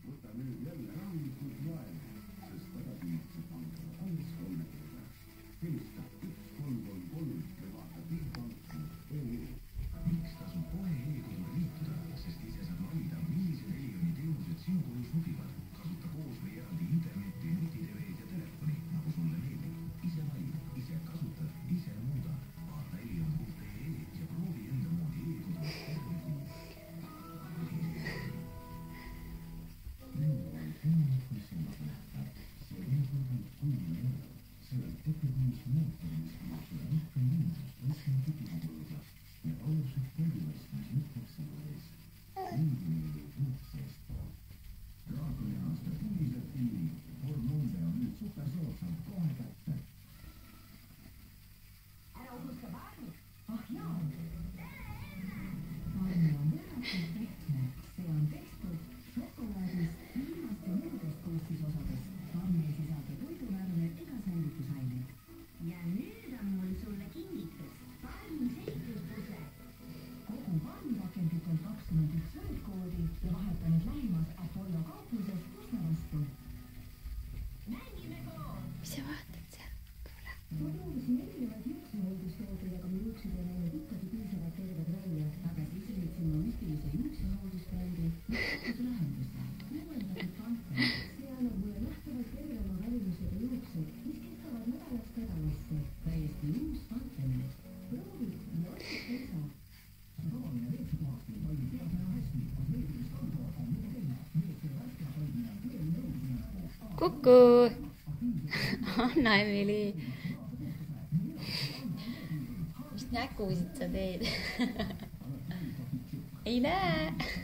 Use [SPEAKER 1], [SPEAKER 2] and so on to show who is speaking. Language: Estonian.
[SPEAKER 1] Võta nüüd jälle rahulikult vaeva, sest tagasimaksed algavad alles 30. Helista 1333 ja vaata bigbank.ee.
[SPEAKER 2] Miks tasub kohe e-koduga liituda, sest ise saad valida, millised Elioni teenused sinu koju sobivad. Kasuta koos või eraldi internetti, nutiteveed ja telefoni, nagu sulle meeldib. Ise valid, ise kasutad, ise muuda. Vaata elion.ee ja proovi enda moodi e-kodu terve kuu.
[SPEAKER 3] Mis sa vaatad seal? Kuule.
[SPEAKER 4] Ma proovisin erinevaid juuksehooldustooteid, aga mu juuksed ei näinud ikkagi piisavalt terved välja. Aga siis leidsin ma müstilise juuksehooldusbrändi, mis lahenduse. Uuendatud Panther. See annab mulle nähtavalt tervema välimusega juuksed, mis kestavad nädalast nädalasse. Täiesti uus Panther. Proovi ja otsid teisa.
[SPEAKER 3] Kuku! Anna, Emily! Mis nägusid sa teed? Ei näe!